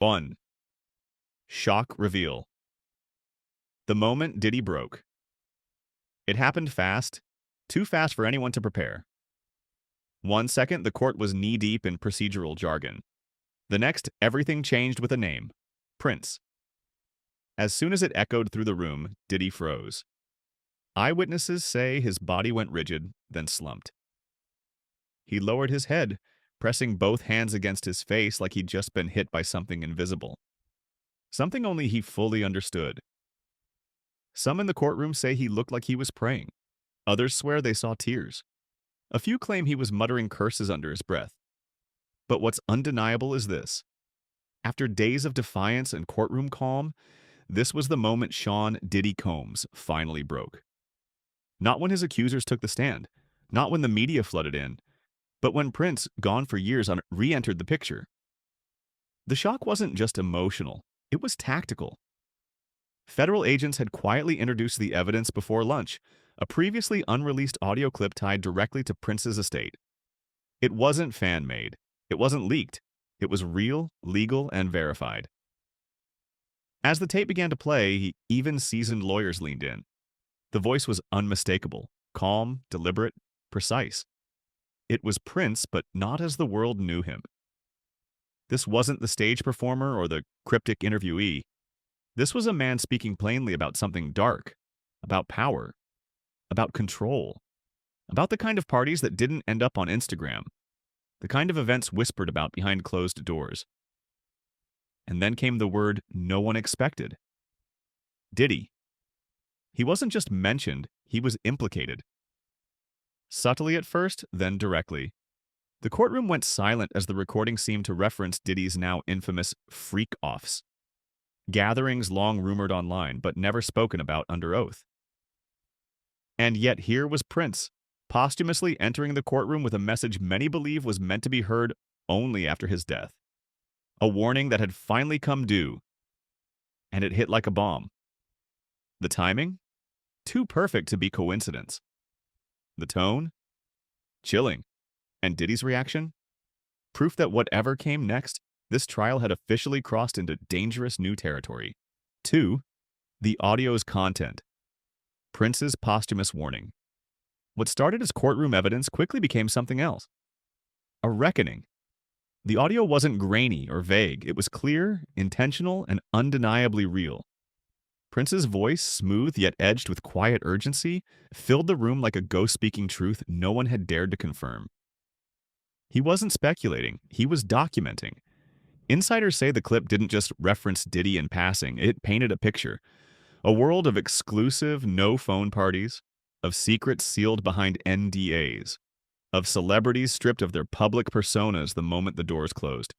1. Shock reveal. The moment Diddy broke. It happened fast, too fast for anyone to prepare. 1 second, the court was knee-deep in procedural jargon. The next, everything changed with a name: Prince. As soon as it echoed through the room, Diddy froze. Eyewitnesses say his body went rigid, then slumped. He lowered his head, pressing both hands against his face like he'd just been hit by something invisible. Something only he fully understood. Some in the courtroom say he looked like he was praying. Others swear they saw tears. A few claim he was muttering curses under his breath. But what's undeniable is this. After days of defiance and courtroom calm, this was the moment Sean Diddy Combs finally broke. Not when his accusers took the stand, not when the media flooded in, but when Prince, gone for years, re-entered the picture. The shock wasn't just emotional, it was tactical. Federal agents had quietly introduced the evidence before lunch, a previously unreleased audio clip tied directly to Prince's estate. It wasn't fan-made. It wasn't leaked. It was real, legal, and verified. As the tape began to play, even seasoned lawyers leaned in. The voice was unmistakable, calm, deliberate, precise. It was Prince, but not as the world knew him. This wasn't the stage performer or the cryptic interviewee. This was a man speaking plainly about something dark, about power, about control, about the kind of parties that didn't end up on Instagram, the kind of events whispered about behind closed doors. And then came the word no one expected. Diddy. He wasn't just mentioned, he was implicated. Subtly at first, then directly. The courtroom went silent as the recording seemed to reference Diddy's now infamous freak-offs. Gatherings long rumored online, but never spoken about under oath. And yet here was Prince, posthumously entering the courtroom with a message many believe was meant to be heard only after his death. A warning that had finally come due. And it hit like a bomb. The timing? Too perfect to be coincidence. The tone? Chilling. And Diddy's reaction? Proof that whatever came next, this trial had officially crossed into dangerous new territory. 2. The audio's content. Prince's posthumous warning. What started as courtroom evidence quickly became something else. A reckoning. The audio wasn't grainy or vague. It was clear, intentional, and undeniably real. Prince's voice, smooth yet edged with quiet urgency, filled the room like a ghost speaking truth no one had dared to confirm. He wasn't speculating, he was documenting. Insiders say the clip didn't just reference Diddy in passing, it painted a picture. A world of exclusive, no-phone parties, of secrets sealed behind NDAs, of celebrities stripped of their public personas the moment the doors closed.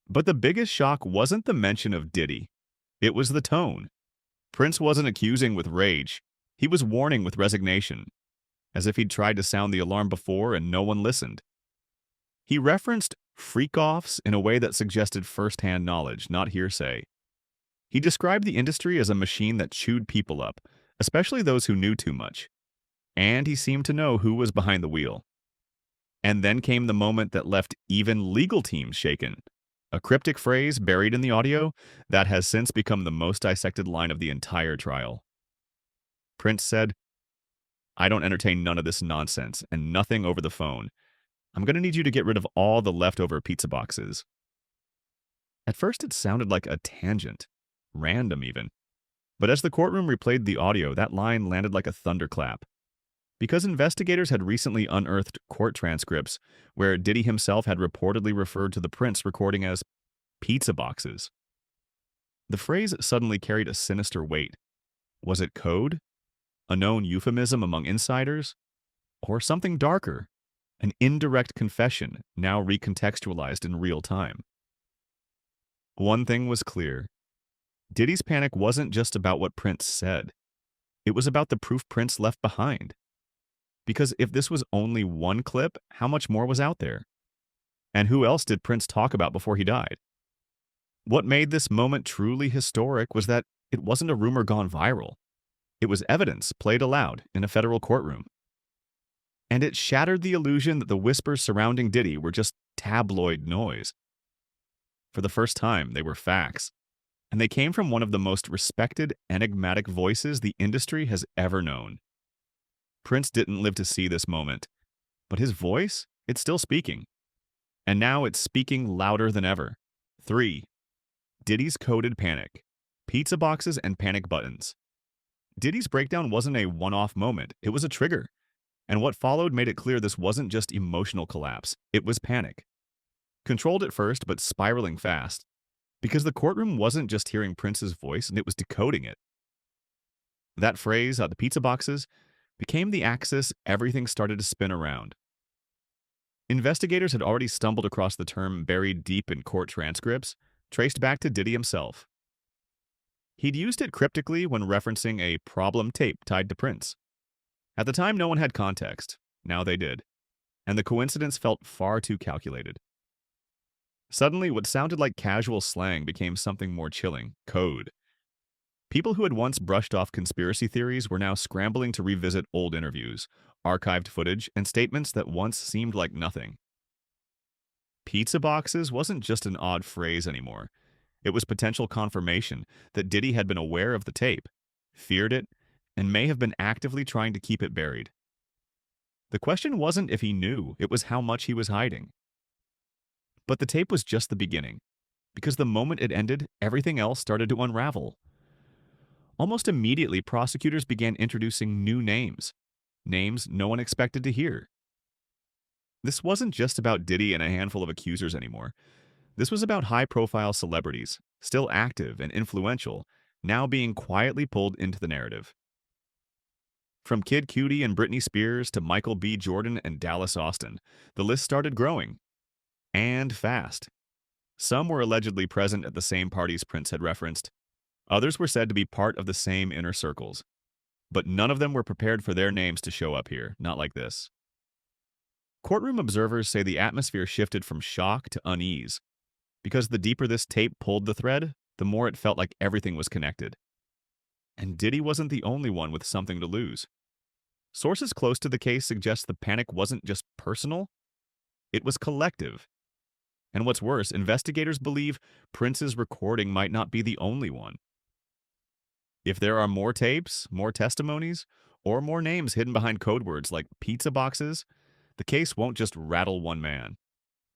But the biggest shock wasn't the mention of Diddy. It was the tone. Prince wasn't accusing with rage. He was warning with resignation, as if he'd tried to sound the alarm before and no one listened. He referenced freak-offs in a way that suggested first-hand knowledge, not hearsay. He described the industry as a machine that chewed people up, especially those who knew too much. And he seemed to know who was behind the wheel. And then came the moment that left even legal teams shaken. A cryptic phrase buried in the audio that has since become the most dissected line of the entire trial. Prince said, "I don't entertain none of this nonsense, and nothing over the phone. I'm going to need you to get rid of all the leftover pizza boxes." At first it sounded like a tangent, random even. But as the courtroom replayed the audio, that line landed like a thunderclap. Because investigators had recently unearthed court transcripts where Diddy himself had reportedly referred to the Prince recording as pizza boxes. The phrase suddenly carried a sinister weight. Was it code? A known euphemism among insiders? Or something darker? An indirect confession, now recontextualized in real time. One thing was clear. Diddy's panic wasn't just about what Prince said. It was about the proof Prince left behind. Because if this was only one clip, how much more was out there? And who else did Prince talk about before he died? What made this moment truly historic was that it wasn't a rumor gone viral. It was evidence played aloud in a federal courtroom. And it shattered the illusion that the whispers surrounding Diddy were just tabloid noise. For the first time, they were facts. And they came from one of the most respected, enigmatic voices the industry has ever known. Prince didn't live to see this moment, but his voice, it's still speaking. And now it's speaking louder than ever. 3. Diddy's coded panic. Pizza boxes and panic buttons. Diddy's breakdown wasn't a one-off moment, it was a trigger. And what followed made it clear this wasn't just emotional collapse, it was panic. Controlled at first, but spiraling fast. Because the courtroom wasn't just hearing Prince's voice, and it was decoding it. That phrase, the pizza boxes, became the axis everything started to spin around. Investigators had already stumbled across the term buried deep in court transcripts, traced back to Diddy himself. He'd used it cryptically when referencing a problem tape tied to Prince. At the time, no one had context. Now they did. And the coincidence felt far too calculated. Suddenly, what sounded like casual slang became something more chilling: code. People who had once brushed off conspiracy theories were now scrambling to revisit old interviews, archived footage, and statements that once seemed like nothing. Pizza boxes wasn't just an odd phrase anymore. It was potential confirmation that Diddy had been aware of the tape, feared it, and may have been actively trying to keep it buried. The question wasn't if he knew, it was how much he was hiding. But the tape was just the beginning, because the moment it ended, everything else started to unravel. Almost immediately, prosecutors began introducing new names no one expected to hear. This wasn't just about Diddy and a handful of accusers anymore. This was about high-profile celebrities, still active and influential, now being quietly pulled into the narrative. From Kid Cudi and Britney Spears to Michael B. Jordan and Dallas Austin, the list started growing. And fast. Some were allegedly present at the same parties Prince had referenced. Others were said to be part of the same inner circles. But none of them were prepared for their names to show up here, not like this. Courtroom observers say the atmosphere shifted from shock to unease, because the deeper this tape pulled the thread, the more it felt like everything was connected. And Diddy wasn't the only one with something to lose. Sources close to the case suggest the panic wasn't just personal, it was collective. And what's worse, investigators believe Prince's recording might not be the only one. If there are more tapes, more testimonies, or more names hidden behind code words like pizza boxes, the case won't just rattle one man.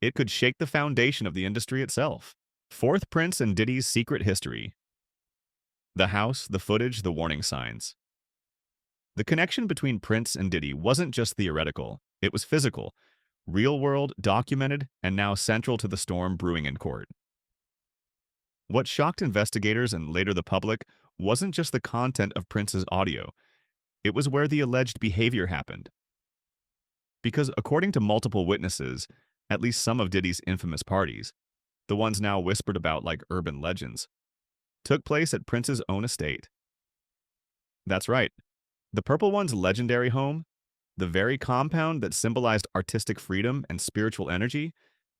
It could shake the foundation of the industry itself. 4th, Prince and Diddy's secret history. The house, the footage, the warning signs. The connection between Prince and Diddy wasn't just theoretical, it was physical, real-world, documented, and now central to the storm brewing in court. What shocked investigators and later the public wasn't just the content of Prince's audio, it was where the alleged behavior happened. Because according to multiple witnesses, at least some of Diddy's infamous parties, the ones now whispered about like urban legends, took place at Prince's own estate. That's right, the Purple One's legendary home, the very compound that symbolized artistic freedom and spiritual energy,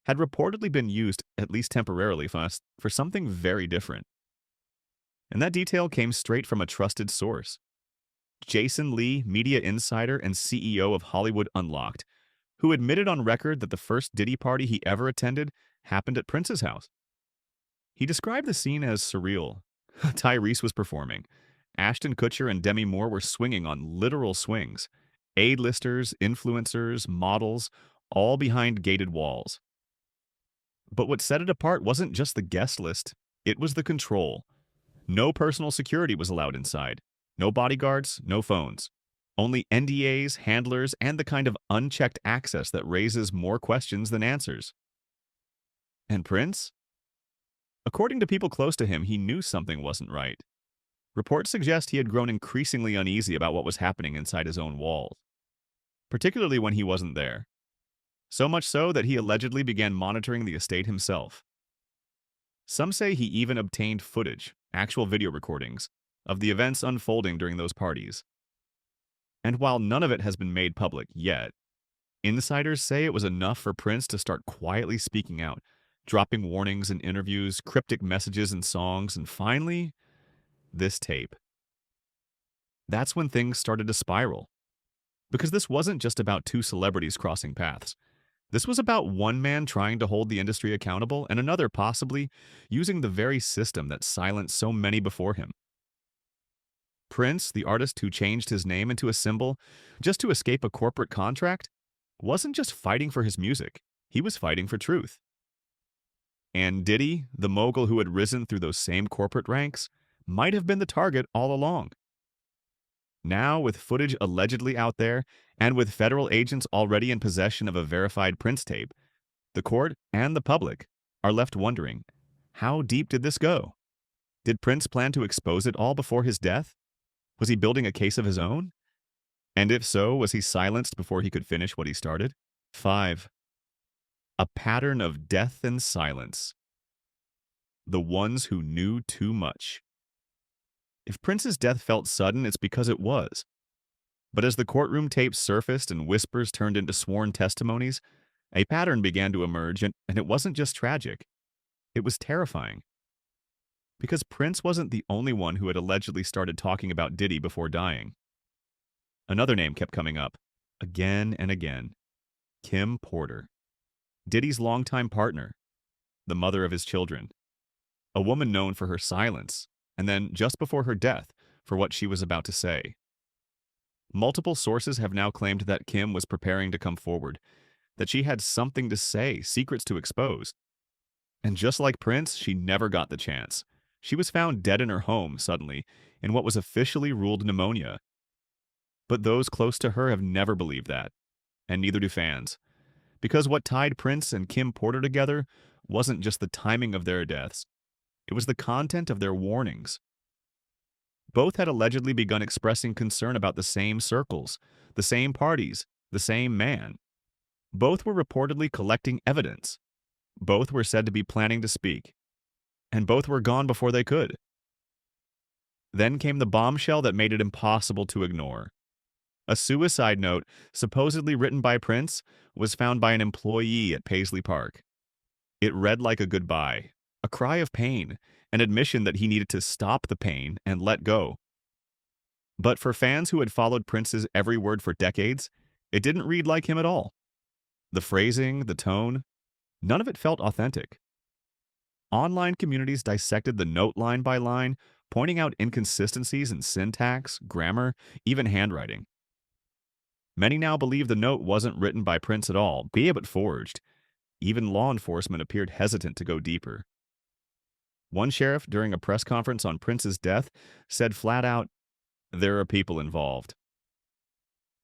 had reportedly been used, at least temporarily, for something very different. And that detail came straight from a trusted source. Jason Lee, media insider and CEO of Hollywood Unlocked, who admitted on record that the first Diddy party he ever attended happened at Prince's house. He described the scene as surreal. Tyrese was performing. Ashton Kutcher and Demi Moore were swinging on literal swings. A-listers, influencers, models, all behind gated walls. But what set it apart wasn't just the guest list, it was the control. No personal security was allowed inside. No bodyguards, no phones. Only NDAs, handlers, and the kind of unchecked access that raises more questions than answers. And Prince? According to people close to him, he knew something wasn't right. Reports suggest he had grown increasingly uneasy about what was happening inside his own walls, particularly when he wasn't there. So much so that he allegedly began monitoring the estate himself. Some say he even obtained footage, actual video recordings, of the events unfolding during those parties. And while none of it has been made public yet, insiders say it was enough for Prince to start quietly speaking out, dropping warnings in interviews, cryptic messages in songs, and finally, this tape. That's when things started to spiral. Because this wasn't just about two celebrities crossing paths. This was about one man trying to hold the industry accountable and another possibly using the very system that silenced so many before him. Prince, the artist who changed his name into a symbol just to escape a corporate contract, wasn't just fighting for his music, he was fighting for truth. And Diddy, the mogul who had risen through those same corporate ranks, might have been the target all along. Now, with footage allegedly out there, and with federal agents already in possession of a verified Prince tape, the court and the public are left wondering, how deep did this go? Did Prince plan to expose it all before his death? Was he building a case of his own? And if so, was he silenced before he could finish what he started? 5. A pattern of death and silence. The ones who knew too much. If Prince's death felt sudden, it's because it was. But as the courtroom tapes surfaced and whispers turned into sworn testimonies, a pattern began to emerge, and it wasn't just tragic. It was terrifying. Because Prince wasn't the only one who had allegedly started talking about Diddy before dying. Another name kept coming up, again and again. Kim Porter. Diddy's longtime partner, the mother of his children. A woman known for her silence, and then, just before her death, for what she was about to say. Multiple sources have now claimed that Kim was preparing to come forward, that she had something to say, secrets to expose. And just like Prince, she never got the chance. She was found dead in her home, suddenly, in what was officially ruled pneumonia. But those close to her have never believed that, and neither do fans. Because what tied Prince and Kim Porter together wasn't just the timing of their deaths, it was the content of their warnings. Both had allegedly begun expressing concern about the same circles, the same parties, the same man. Both were reportedly collecting evidence. Both were said to be planning to speak. And both were gone before they could. Then came the bombshell that made it impossible to ignore. A suicide note, supposedly written by Prince, was found by an employee at Paisley Park. It read like a goodbye, a cry of pain, an admission that he needed to stop the pain and let go. But for fans who had followed Prince's every word for decades, it didn't read like him at all. The phrasing, the tone, none of it felt authentic. Online communities dissected the note line by line, pointing out inconsistencies in syntax, grammar, even handwriting. Many now believe the note wasn't written by Prince at all, be it forged. Even law enforcement appeared hesitant to go deeper. One sheriff, during a press conference on Prince's death, said flat out, "There are people involved."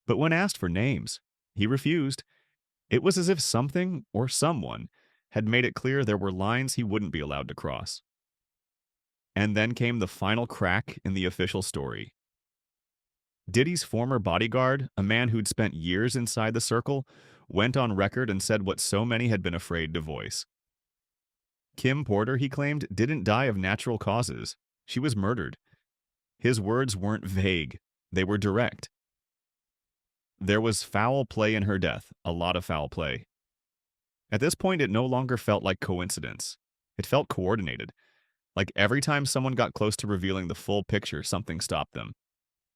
But when asked for names, he refused. It was as if something or someone had made it clear there were lines he wouldn't be allowed to cross. And then came the final crack in the official story. Diddy's former bodyguard, a man who'd spent years inside the circle, went on record and said what so many had been afraid to voice. Kim Porter, he claimed, didn't die of natural causes. She was murdered. His words weren't vague. They were direct. There was foul play in her death, a lot of foul play. At this point, it no longer felt like coincidence. It felt coordinated. Like every time someone got close to revealing the full picture, something stopped them.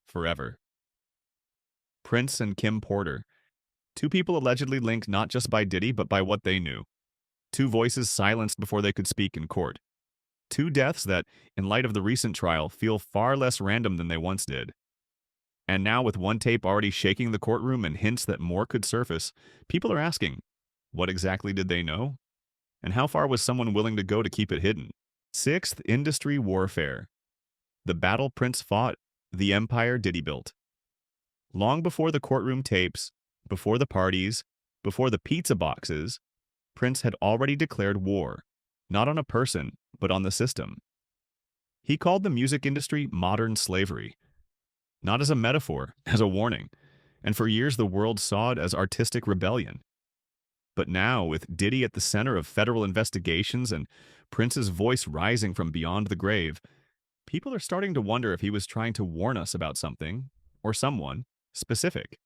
Forever. Prince and Kim Porter. Two people allegedly linked not just by Diddy, but by what they knew. Two voices silenced before they could speak in court. Two deaths that, in light of the recent trial, feel far less random than they once did. And now, with one tape already shaking the courtroom and hints that more could surface, people are asking, what exactly did they know? And how far was someone willing to go to keep it hidden? 6th, industry warfare. The battle Prince fought, the empire Diddy built. Long before the courtroom tapes, before the parties, before the pizza boxes, Prince had already declared war, not on a person, but on the system. He called the music industry modern slavery, not as a metaphor, as a warning, and for years the world saw it as artistic rebellion. But now, with Diddy at the center of federal investigations and Prince's voice rising from beyond the grave, people are starting to wonder if he was trying to warn us about something, or someone, specific.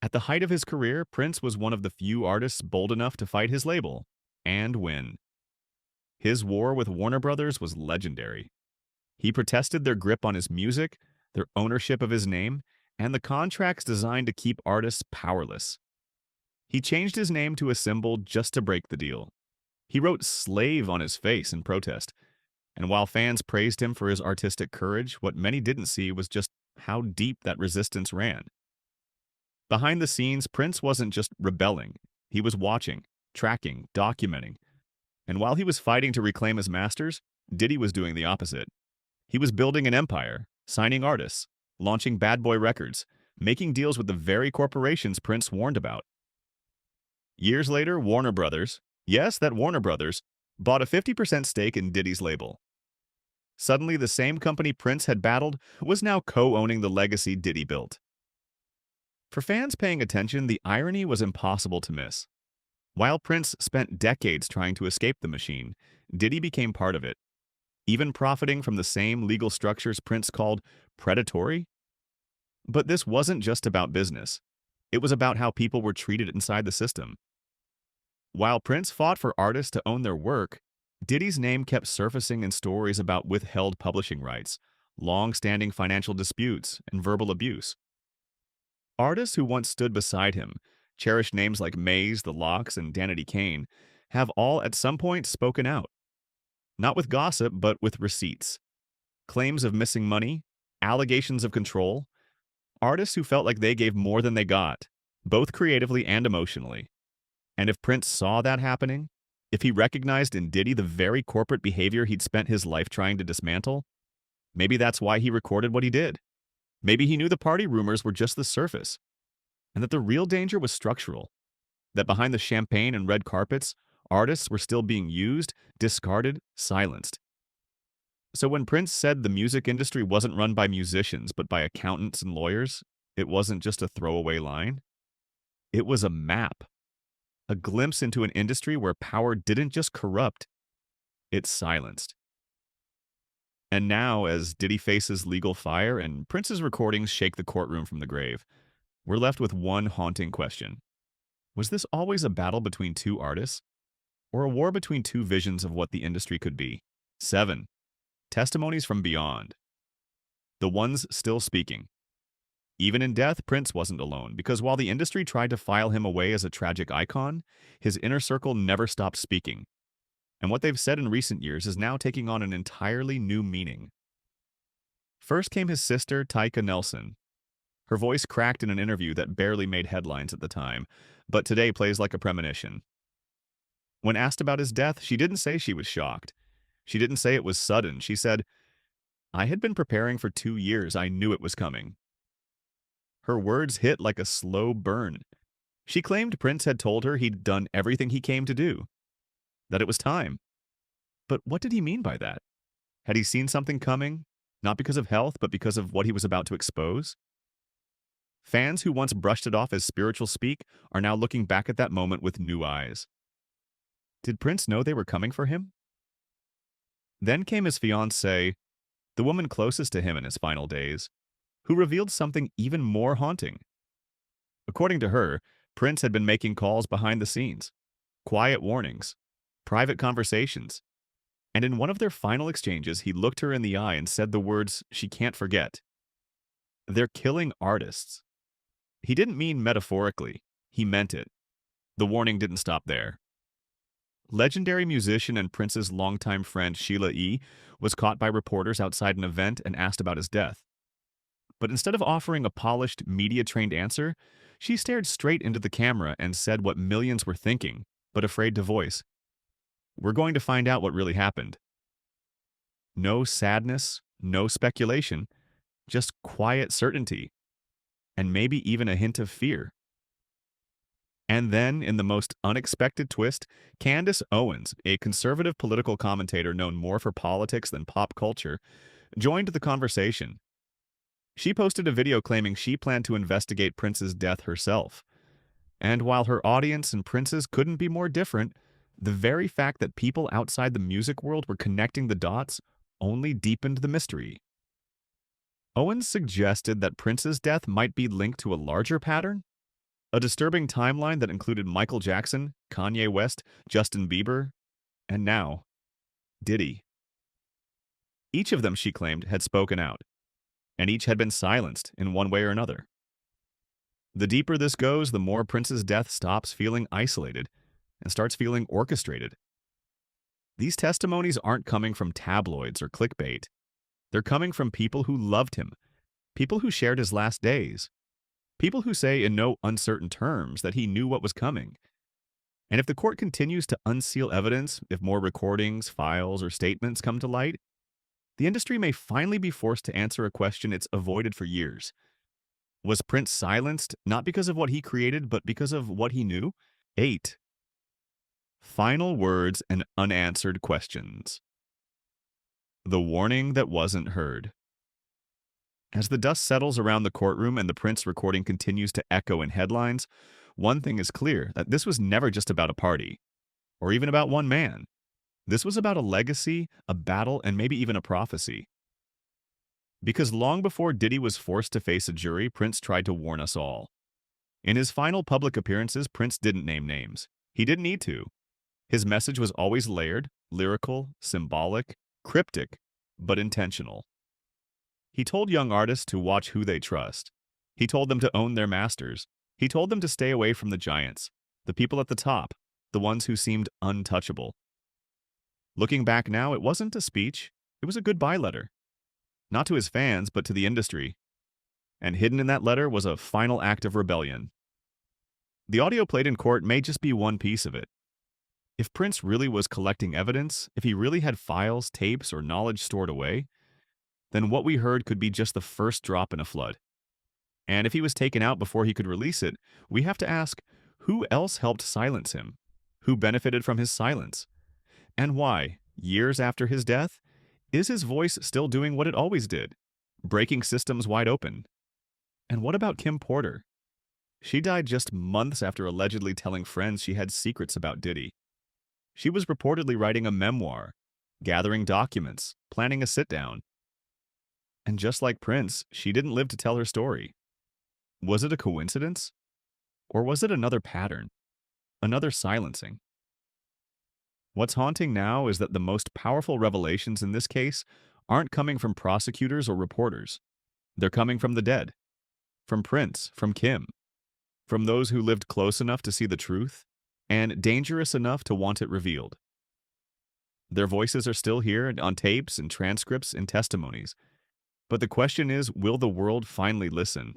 At the height of his career, Prince was one of the few artists bold enough to fight his label, and win. His war with Warner Brothers was legendary. He protested their grip on his music, their ownership of his name, and the contracts designed to keep artists powerless. He changed his name to a symbol just to break the deal. He wrote slave on his face in protest. And while fans praised him for his artistic courage, what many didn't see was just how deep that resistance ran. Behind the scenes, Prince wasn't just rebelling. He was watching, tracking, documenting. And while he was fighting to reclaim his masters, Diddy was doing the opposite. He was building an empire, signing artists, launching Bad Boy Records, making deals with the very corporations Prince warned about. Years later, Warner Brothers, yes, that Warner Brothers, bought a 50% stake in Diddy's label. Suddenly, the same company Prince had battled was now co-owning the legacy Diddy built. For fans paying attention, the irony was impossible to miss. While Prince spent decades trying to escape the machine, Diddy became part of it, even profiting from the same legal structures Prince called predatory. But this wasn't just about business. It was about how people were treated inside the system. While Prince fought for artists to own their work, Diddy's name kept surfacing in stories about withheld publishing rights, long-standing financial disputes, and verbal abuse. Artists who once stood beside him, cherished names like Maze, The Lox, and Danity Kane, have all at some point spoken out. Not with gossip, but with receipts. Claims of missing money, allegations of control. Artists who felt like they gave more than they got, both creatively and emotionally. And if Prince saw that happening, if he recognized in Diddy the very corporate behavior he'd spent his life trying to dismantle, maybe that's why he recorded what he did. Maybe he knew the party rumors were just the surface, and that the real danger was structural, that behind the champagne and red carpets, artists were still being used, discarded, silenced. So when Prince said the music industry wasn't run by musicians but by accountants and lawyers, it wasn't just a throwaway line. It was a map, a glimpse into an industry where power didn't just corrupt, it silenced. And now, as Diddy faces legal fire and Prince's recordings shake the courtroom from the grave, we're left with one haunting question. Was this always a battle between two artists? Or a war between two visions of what the industry could be? 7. Testimonies from beyond. The ones still speaking. Even in death, Prince wasn't alone, because while the industry tried to file him away as a tragic icon, his inner circle never stopped speaking. And what they've said in recent years is now taking on an entirely new meaning. First came his sister, Tyka Nelson. Her voice cracked in an interview that barely made headlines at the time, but today plays like a premonition. When asked about his death, she didn't say she was shocked. She didn't say it was sudden. She said, "I had been preparing for 2 years. I knew it was coming." Her words hit like a slow burn. She claimed Prince had told her he'd done everything he came to do, that it was time. But what did he mean by that? Had he seen something coming, not because of health, but because of what he was about to expose? Fans who once brushed it off as spiritual speak are now looking back at that moment with new eyes. Did Prince know they were coming for him? Then came his fiancée, the woman closest to him in his final days, who revealed something even more haunting. According to her, Prince had been making calls behind the scenes, quiet warnings, private conversations, and in one of their final exchanges, he looked her in the eye and said the words she can't forget. "They're killing artists." He didn't mean metaphorically, he meant it. The warning didn't stop there. Legendary musician and Prince's longtime friend Sheila E. was caught by reporters outside an event and asked about his death. But instead of offering a polished, media-trained answer, she stared straight into the camera and said what millions were thinking, but afraid to voice. "We're going to find out what really happened." No sadness, no speculation, just quiet certainty, and maybe even a hint of fear. And then, in the most unexpected twist, Candace Owens, a conservative political commentator known more for politics than pop culture, joined the conversation. She posted a video claiming she planned to investigate Prince's death herself. And while her audience and Prince's couldn't be more different, the very fact that people outside the music world were connecting the dots only deepened the mystery. Owens suggested that Prince's death might be linked to a larger pattern, a disturbing timeline that included Michael Jackson, Kanye West, Justin Bieber, and now, Diddy. Each of them, she claimed, had spoken out, and each had been silenced in one way or another. The deeper this goes, the more Prince's death stops feeling isolated and starts feeling orchestrated. These testimonies aren't coming from tabloids or clickbait. They're coming from people who loved him, people who shared his last days, people who say in no uncertain terms that he knew what was coming. And if the court continues to unseal evidence, if more recordings, files, or statements come to light, the industry may finally be forced to answer a question it's avoided for years. Was Prince silenced not because of what he created, but because of what he knew? 8. Final words and unanswered questions. The warning that wasn't heard. As the dust settles around the courtroom and the Prince recording continues to echo in headlines, one thing is clear, that this was never just about a party, or even about one man. This was about a legacy, a battle, and maybe even a prophecy. Because long before Diddy was forced to face a jury, Prince tried to warn us all. In his final public appearances, Prince didn't name names. He didn't need to. His message was always layered, lyrical, symbolic, cryptic, but intentional. He told young artists to watch who they trust. He told them to own their masters. He told them to stay away from the giants, the people at the top, the ones who seemed untouchable. Looking back now, it wasn't a speech. It was a goodbye letter. Not to his fans, but to the industry. And hidden in that letter was a final act of rebellion. The audio played in court may just be one piece of it. If Prince really was collecting evidence, if he really had files, tapes, or knowledge stored away, then what we heard could be just the first drop in a flood. And if he was taken out before he could release it, we have to ask, who else helped silence him? Who benefited from his silence? And why, years after his death, is his voice still doing what it always did, breaking systems wide open? And what about Kim Porter? She died just months after allegedly telling friends she had secrets about Diddy. She was reportedly writing a memoir, gathering documents, planning a sit-down. And just like Prince, she didn't live to tell her story. Was it a coincidence? Or was it another pattern? Another silencing? What's haunting now is that the most powerful revelations in this case aren't coming from prosecutors or reporters. They're coming from the dead. From Prince, from Kim. From those who lived close enough to see the truth, and dangerous enough to want it revealed. Their voices are still here on tapes and transcripts and testimonies. But the question is, will the world finally listen?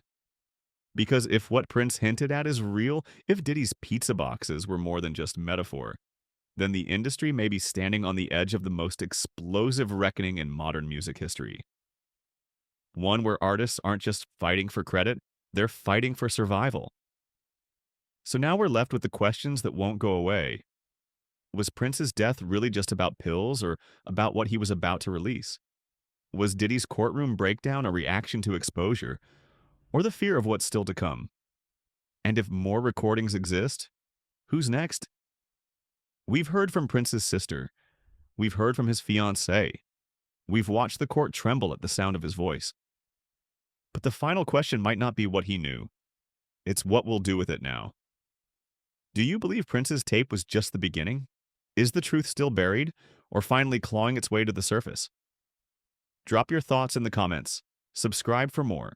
Because if what Prince hinted at is real, if Diddy's pizza boxes were more than just metaphor, then the industry may be standing on the edge of the most explosive reckoning in modern music history. One where artists aren't just fighting for credit, they're fighting for survival. So now we're left with the questions that won't go away. Was Prince's death really just about pills or about what he was about to release? Was Diddy's courtroom breakdown a reaction to exposure, or the fear of what's still to come? And if more recordings exist, who's next? We've heard from Prince's sister. We've heard from his fiancée. We've watched the court tremble at the sound of his voice. But the final question might not be what he knew. It's what we'll do with it now. Do you believe Prince's tape was just the beginning? Is the truth still buried, or finally clawing its way to the surface? Drop your thoughts in the comments. Subscribe for more.